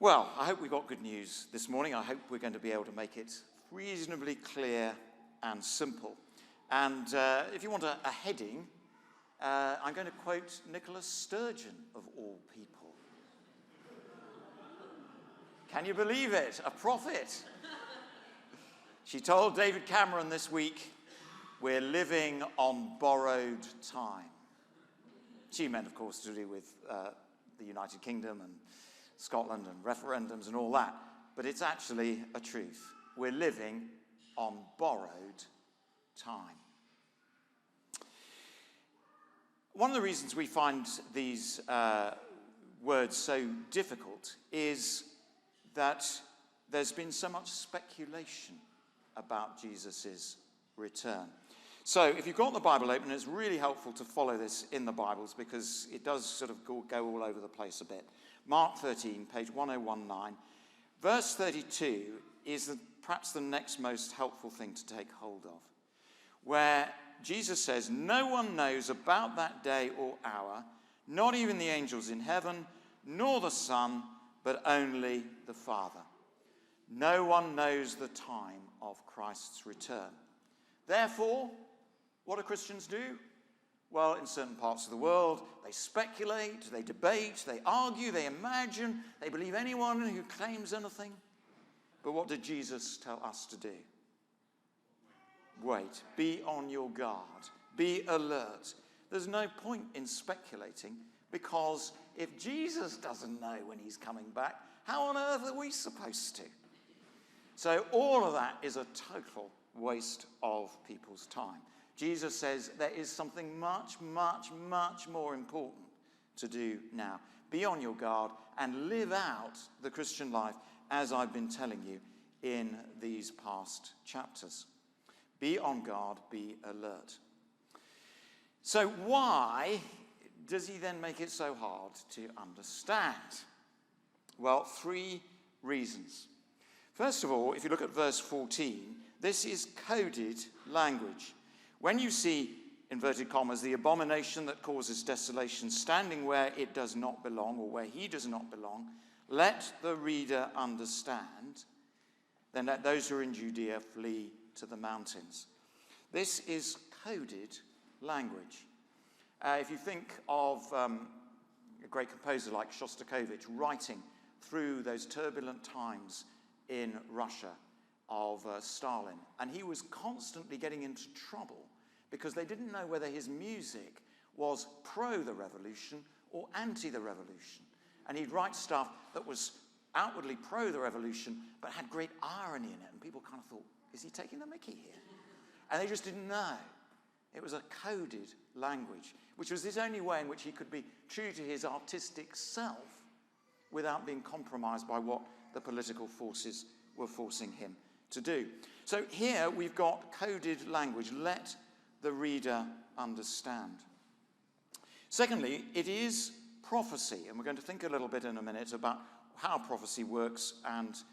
Well, I hope we got good news this morning. I hope we're going to be able to make it reasonably clear and simple. And if you want a heading, I'm going to quote Nicola Sturgeon, of all people. Can you believe it? A prophet. She told David Cameron this week, "We're living on borrowed time." She meant, of course, to do with the United Kingdom and Scotland and referendums and all that. But it's actually a truth. We're living on borrowed time. One of the reasons we find these words so difficult is that there's been so much speculation about Jesus' return. So if you've got the Bible open, it's really helpful to follow this in the Bibles because it does sort of go all over the place a bit. Mark 13, page 1019. Verse 32 is perhaps the next most helpful thing to take hold of, where Jesus says, "No one knows about that day or hour, not even the angels in heaven, nor the Son, but only the Father. No one knows the time of Christ's return." Therefore, what do Christians do? Well, in certain parts of the world, they speculate, they debate, they argue, they imagine, they believe anyone who claims anything. But what did Jesus tell us to do? Wait, be on your guard, be alert. There's no point in speculating because if Jesus doesn't know when he's coming back, how on earth are we supposed to? So all of that is a total waste of people's time. Jesus says there is something much, much, much more important to do now. Be on your guard and live out the Christian life as I've been telling you in these past chapters. Be on guard, be alert. So why does he then make it so hard to understand? Well, 3 reasons. First of all, if you look at verse 14, this is coded language. When you see, inverted commas, the abomination that causes desolation standing where it does not belong or where he does not belong, let the reader understand. Then let those who are in Judea flee to the mountains. This is coded language. If you think of a great composer like Shostakovich writing through those turbulent times in Russia of Stalin, and he was constantly getting into trouble because they didn't know whether his music was pro the revolution or anti the revolution. And he'd write stuff that was outwardly pro the revolution but had great irony in it, and people kind of thought, is he taking the mickey here? And they just didn't know. It was a coded language, which was his only way in which he could be true to his artistic self without being compromised by what the political forces were forcing him to do. So here we've got coded language. Let the reader understand. Secondly, it is prophecy, and we're going to think a little bit in a minute about how prophecy works and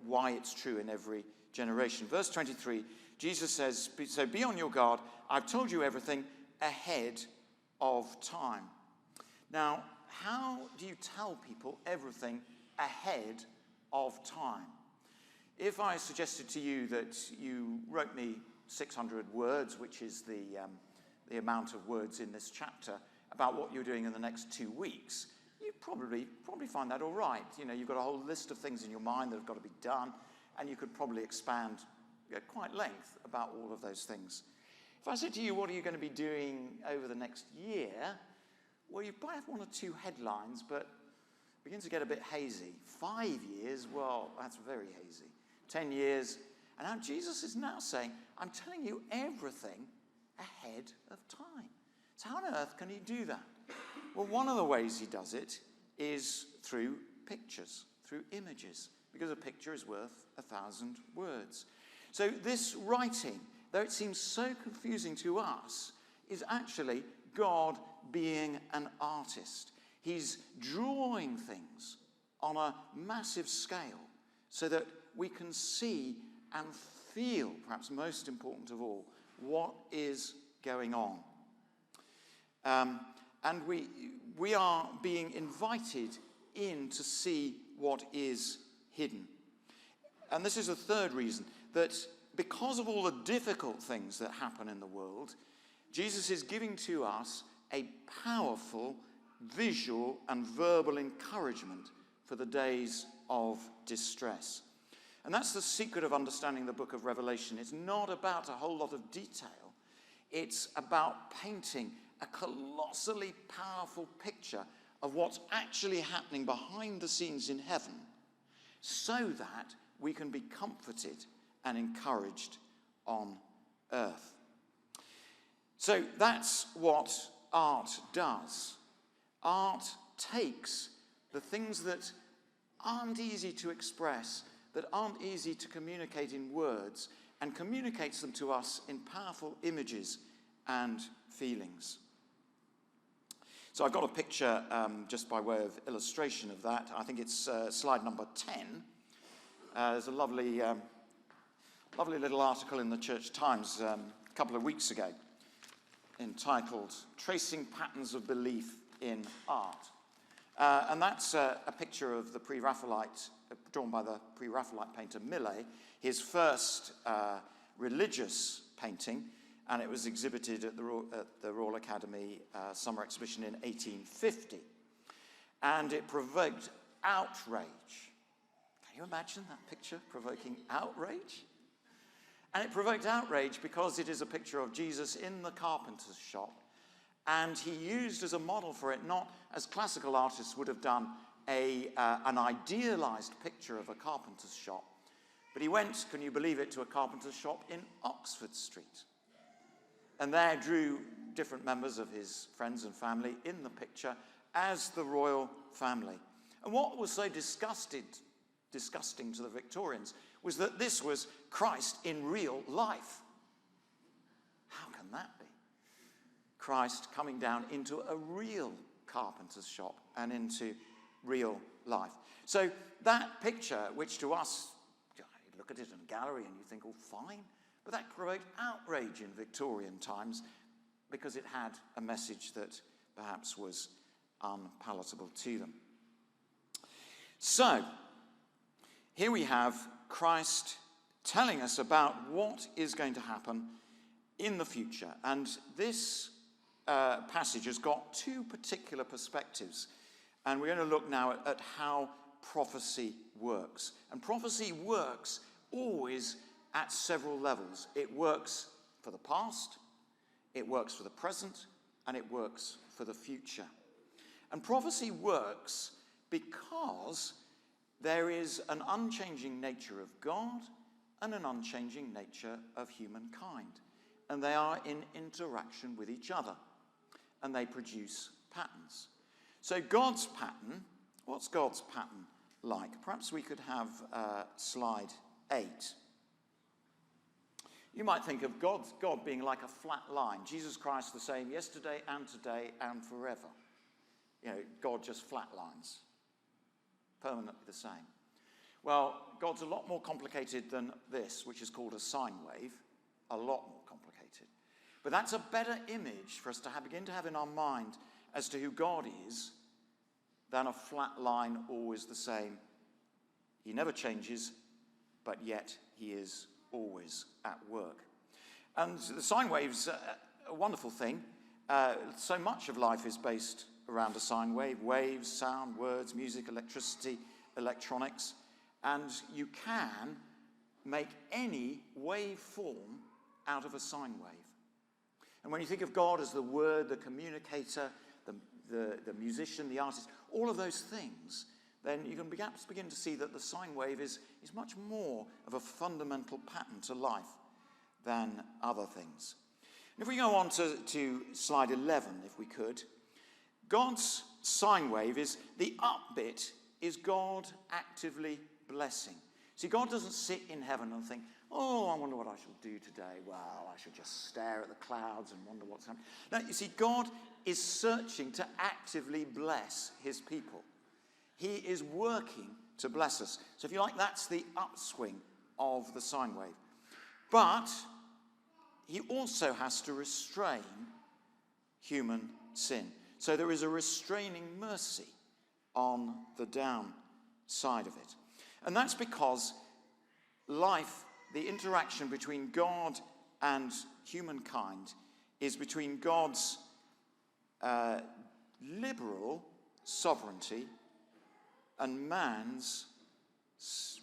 why it's true in every generation. Verse 23, Jesus says, "So be on your guard. I've told you everything ahead of time." Now, how do you tell people everything ahead of time? If I suggested to you that you wrote me 600 words, which is the amount of words in this chapter, about what you're doing in the next 2 weeks, you'd probably find that all right. You know, you've got a whole list of things in your mind that have got to be done, and you could probably expand at quite length about all of those things. If I said to you, what are you going to be doing over the next year? Well, you might have 1 or 2 headlines, but it begins to get a bit hazy. 5 years, well, that's very hazy. 10 years, and now Jesus is now saying, I'm telling you everything ahead of time. So how on earth can he do that? Well, one of the ways he does it is through pictures, through images, because a picture is worth 1,000 words. So this writing, though it seems so confusing to us, is actually God being an artist. He's drawing things on a massive scale so that we can see and feel, perhaps most important of all, what is going on. And we are being invited in to see what is hidden. And this is a third reason, that because of all the difficult things that happen in the world, Jesus is giving to us a powerful visual and verbal encouragement for the days of distress. And that's the secret of understanding the book of Revelation. It's not about a whole lot of detail. It's about painting a colossally powerful picture of what's actually happening behind the scenes in heaven, so that we can be comforted and encouraged on earth. So that's what art does. Art takes the things that aren't easy to express, that aren't easy to communicate in words, and communicates them to us in powerful images and feelings. So I've got a picture just by way of illustration of that. I think it's slide number 10. There's a lovely little article in the Church Times a couple of weeks ago entitled "Tracing Patterns of Belief in Art." And that's a picture of the Pre-Raphaelite, drawn by the Pre-Raphaelite painter Millet, his first religious painting, and it was exhibited at the Royal Academy Summer Exhibition in 1850. And it provoked outrage. Can you imagine that picture provoking outrage? And it provoked outrage because it is a picture of Jesus in the carpenter's shop, and he used as a model for it, not as classical artists would have done, an idealized picture of a carpenter's shop, but he went, can you believe it, to a carpenter's shop in Oxford Street, and there drew different members of his friends and family in the picture as the royal family. And what was so disgusting to the Victorians was that this was Christ in real life. How can that be? Christ coming down into a real carpenter's shop and into real life. So that picture, which to us, you look at it in a gallery and you think, oh, fine, but that provoked outrage in Victorian times because it had a message that perhaps was unpalatable to them. So, here we have Christ telling us about what is going to happen in the future. And this passage has got two particular perspectives. And we're going to look now at how prophecy works. And prophecy works always at several levels. It works for the past, it works for the present, and it works for the future. And prophecy works because there is an unchanging nature of God and an unchanging nature of humankind. And they are in interaction with each other. And they produce patterns. So God's pattern, what's God's pattern like? Perhaps we could have slide 8. You might think of God being like a flat line. Jesus Christ the same yesterday and today and forever. You know, God just flat lines. Permanently the same. Well, God's a lot more complicated than this, which is called a sine wave. A lot more complicated. But that's a better image for us to begin to have in our mind as to who God is than a flat line, always the same. He never changes, but yet he is always at work. And the sine wave's a wonderful thing. So much of life is based around a sine wave. Waves, sound, words, music, electricity, electronics. And you can make any wave form out of a sine wave. And when you think of God as the word, the communicator, the musician, the artist, all of those things, then you can begin to see that the sine wave is much more of a fundamental pattern to life than other things. And if we go on to slide 11, if we could, God's sine wave is the up bit is God actively blessing. See, God doesn't sit in heaven and think, oh, I wonder what I shall do today. Well, I should just stare at the clouds and wonder what's happening. No, you see, God is searching to actively bless his people. He is working to bless us. So if you like, that's the upswing of the sine wave. But he also has to restrain human sin. So there is a restraining mercy on the downside of it. And that's because life, the interaction between God and humankind, is between God's liberal sovereignty and man's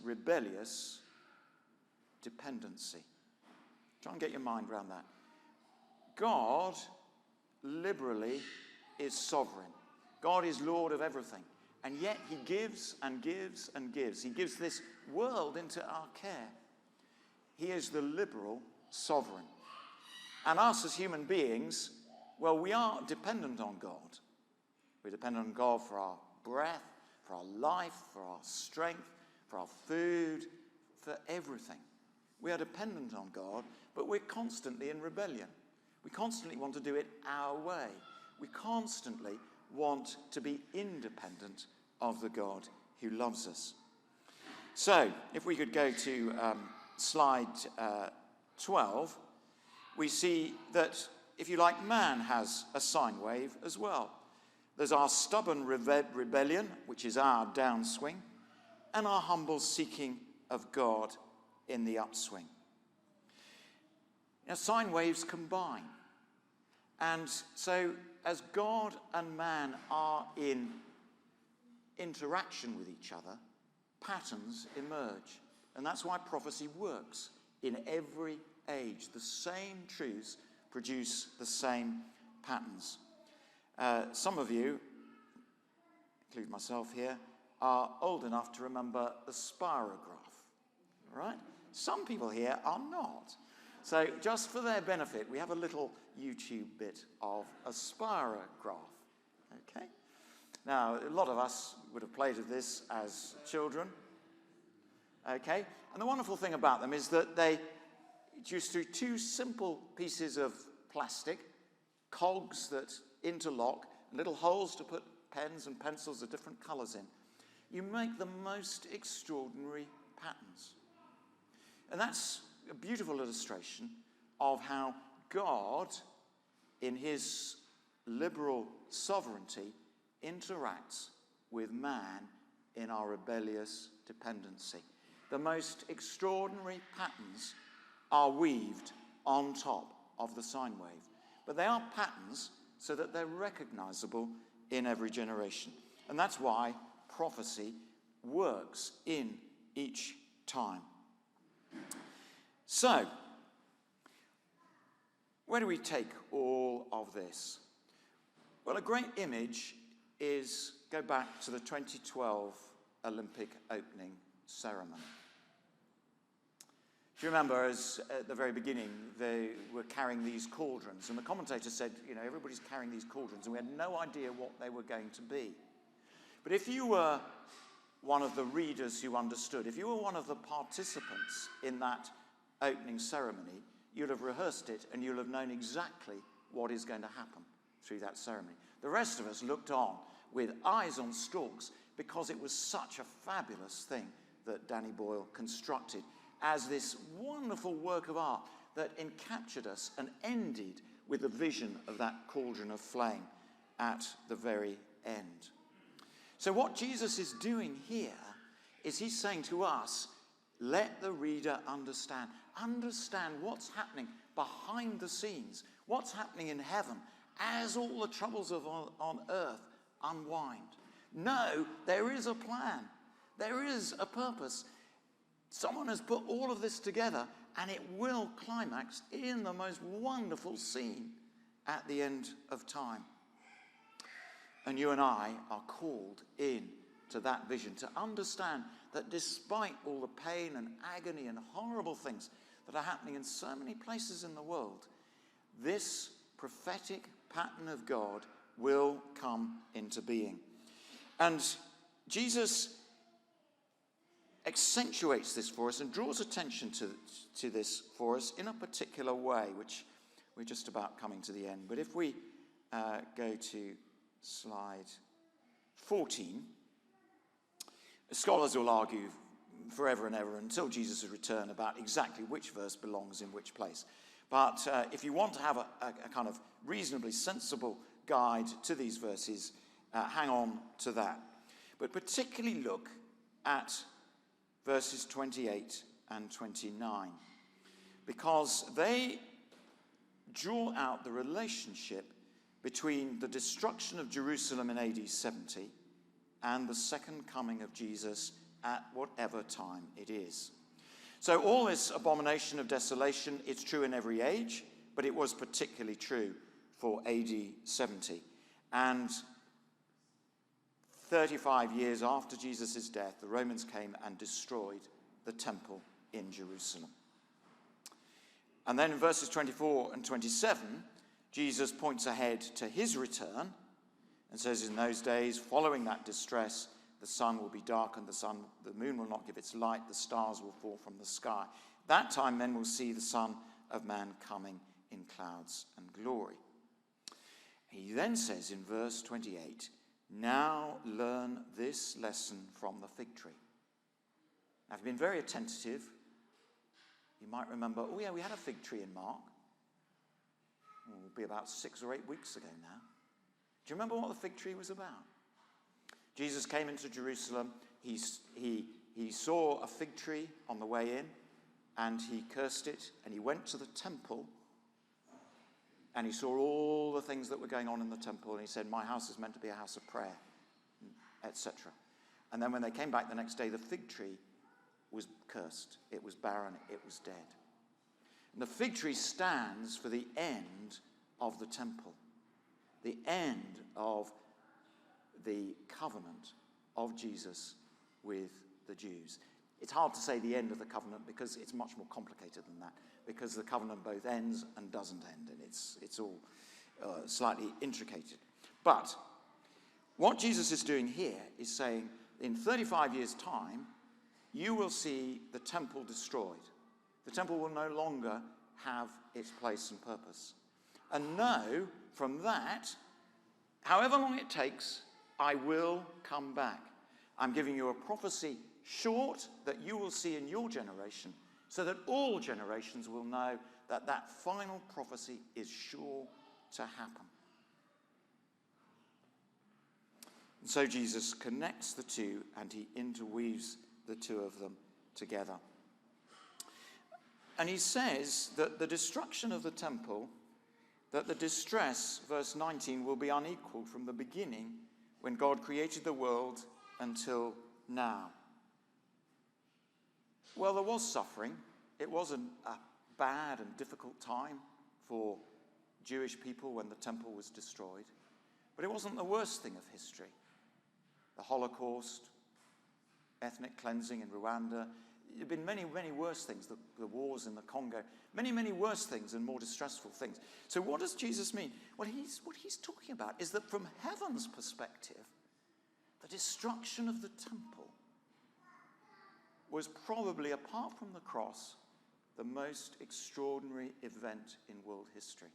rebellious dependency. Try and get your mind around that. God liberally is sovereign. God is Lord of everything. And yet he gives and gives and gives. He gives this world into our care. He is the liberal sovereign. And us as human beings, well, we are dependent on God. We're dependent on God for our breath, for our life, for our strength, for our food, for everything. We are dependent on God, but we're constantly in rebellion. We constantly want to do it our way. We constantly want to be independent of the God who loves us. So, if we could go to slide 12, we see that, if you like, man has a sine wave as well. There's our stubborn rebellion, which is our downswing, and our humble seeking of God in the upswing. Now, sine waves combine. And so, as God and man are in interaction with each other, patterns emerge. And that's why prophecy works in every age. The same truths produce the same patterns. Some of you, include myself here, are old enough to remember the spirograph, right? Some people here are not. So just for their benefit, we have a little YouTube bit of a spirograph, okay? Now, a lot of us would have played with this as children, okay? And the wonderful thing about them is that they, just through two simple pieces of plastic, cogs that interlock, little holes to put pens and pencils of different colours in, you make the most extraordinary patterns. And that's a beautiful illustration of how God, in his liberal sovereignty, interacts with man in our rebellious dependency. The most extraordinary patterns are weaved on top of the sine wave. But they are patterns so that they're recognizable in every generation. And that's why prophecy works in each time. So, where do we take all of this? Well, a great image is, go back to the 2012 Olympic opening ceremony. Do you remember, as at the very beginning, they were carrying these cauldrons, and the commentator said, you know, everybody's carrying these cauldrons, and we had no idea what they were going to be. But if you were one of the readers who understood, if you were one of the participants in that opening ceremony, you'll have rehearsed it, and you'll have known exactly what is going to happen through that ceremony. The rest of us looked on with eyes on stalks, because it was such a fabulous thing that Danny Boyle constructed as this wonderful work of art that encaptured us and ended with the vision of that cauldron of flame at the very end. So what Jesus is doing here is he's saying to us, let the reader understand. Understand what's happening behind the scenes, what's happening in heaven as all the troubles on earth unwind. No, there is a plan. There is a purpose. Someone has put all of this together, and it will climax in the most wonderful scene at the end of time. And you and I are called in to that vision, to understand that despite all the pain and agony and horrible things that are happening in so many places in the world, this prophetic pattern of God will come into being. And Jesus accentuates this for us and draws attention to this for us in a particular way, which we're just about coming to the end. But if we go to slide 14, scholars will argue forever and ever until Jesus' return about exactly which verse belongs in which place. But if you want to have a kind of reasonably sensible guide to these verses, hang on to that. But particularly look at verses 28 and 29, because they draw out the relationship between the destruction of Jerusalem in AD 70 and the second coming of Jesus at whatever time it is. So all this abomination of desolation, it's true in every age, but it was particularly true for AD 70. And 35 years after Jesus' death, the Romans came and destroyed the temple in Jerusalem. And then in verses 24 and 27, Jesus points ahead to his return and says, in those days, following that distress, the sun will be darkened, the moon will not give its light, the stars will fall from the sky. That time men will see the Son of Man coming in clouds and glory. He then says in verse 28, now learn this lesson from the fig tree. Now, if you've been very attentive, you might remember, oh yeah, we had a fig tree in Mark. It will be about 6 or 8 weeks ago now. Do you remember what the fig tree was about? Jesus came into Jerusalem. He saw a fig tree on the way in, and he cursed it, and he went to the temple, and he saw all the things that were going on in the temple, and he said, my house is meant to be a house of prayer, etc. And then when they came back the next day, the fig tree was cursed. It was barren. It was dead. And the fig tree stands for the end of the temple, the end of the covenant of Jesus with the Jews. It's hard to say the end of the covenant because it's much more complicated than that, because the covenant both ends and doesn't end, and it's all slightly intricated. But what Jesus is doing here is saying, in 35 years' time, you will see the temple destroyed. The temple will no longer have its place and purpose. And know from that, however long it takes, I will come back. I'm giving you a prophecy short that you will see in your generation, so that all generations will know that that final prophecy is sure to happen. And so Jesus connects the two, and he interweaves the two of them together. And he says that the destruction of the temple, that the distress, verse 19, will be unequaled from the beginning when God created the world until now. Well, there was suffering. It was a bad and difficult time for Jewish people when the temple was destroyed. But it wasn't the worst thing of history. The Holocaust, ethnic cleansing in Rwanda. There have been many, many worse things, the wars in the Congo, many, many worse things and more distressful things. So what does Jesus mean? What he's talking about is that from heaven's perspective, the destruction of the temple was probably, apart from the cross, the most extraordinary event in world history.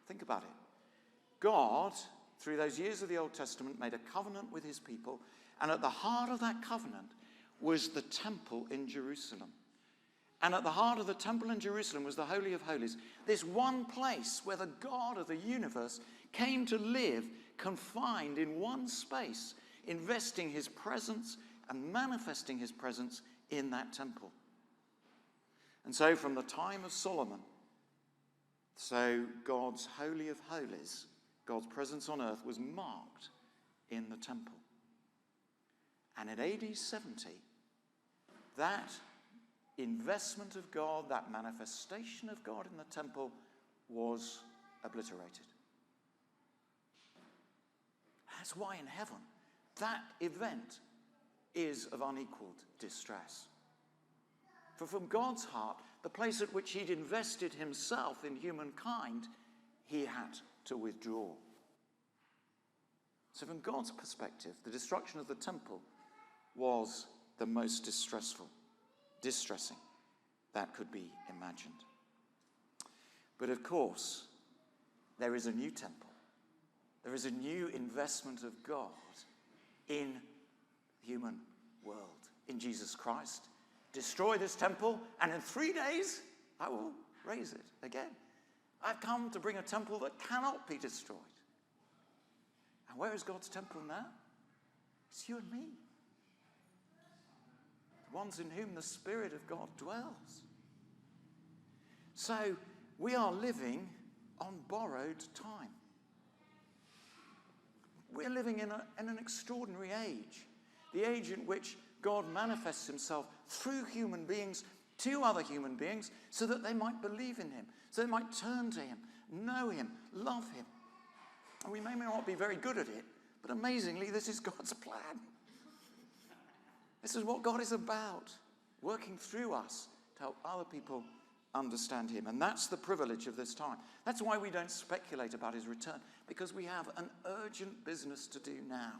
Think about it. God, through those years of the Old Testament, made a covenant with his people, and at the heart of that covenant was the temple in Jerusalem. And at the heart of the temple in Jerusalem was the Holy of Holies, this one place where the God of the universe came to live, confined in one space, investing his presence and manifesting his presence in that temple. And so from the time of Solomon, so God's Holy of Holies, God's presence on earth, was marked in the temple. And in AD 70, that investment of God, that manifestation of God in the temple was obliterated. That's why in heaven, that event is of unequaled distress. For from God's heart, the place at which he'd invested himself in humankind, he had to withdraw. So from God's perspective, the destruction of the temple was the most distressing that could be imagined. But of course, there is a new temple. There is a new investment of God in the human world, in Jesus Christ. Destroy this temple, and in 3 days, I will raise it again. I've come to bring a temple that cannot be destroyed. And where is God's temple now? It's you and me. The ones in whom the Spirit of God dwells. So we are living on borrowed time. We're living in an extraordinary age. The age in which God manifests himself through human beings to other human beings so that they might believe in him, so they might turn to him, know him, love him. And we may not be very good at it, but amazingly, this is God's plan. This is what God is about, working through us to help other people understand him. And that's the privilege of this time. That's why we don't speculate about his return, because we have an urgent business to do now.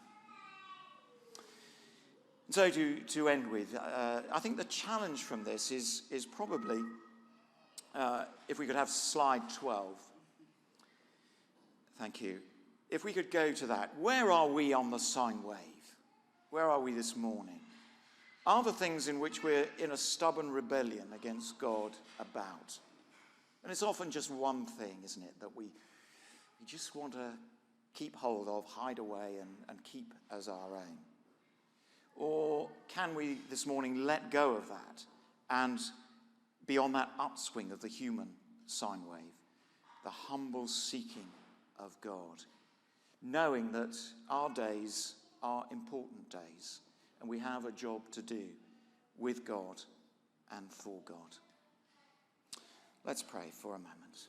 So to end with, I think the challenge from this is probably, if we could have slide 12. Thank you. If we could go to that. Where are we on the sine wave? Where are we this morning? Are the things in which we're in a stubborn rebellion against God about? And it's often just one thing, isn't it, that we just want to keep hold of, hide away, and keep as our aim? Or can we this morning let go of that and be on that upswing of the human sine wave, the humble seeking of God, knowing that our days are important days and we have a job to do with God and for God? Let's pray for a moment.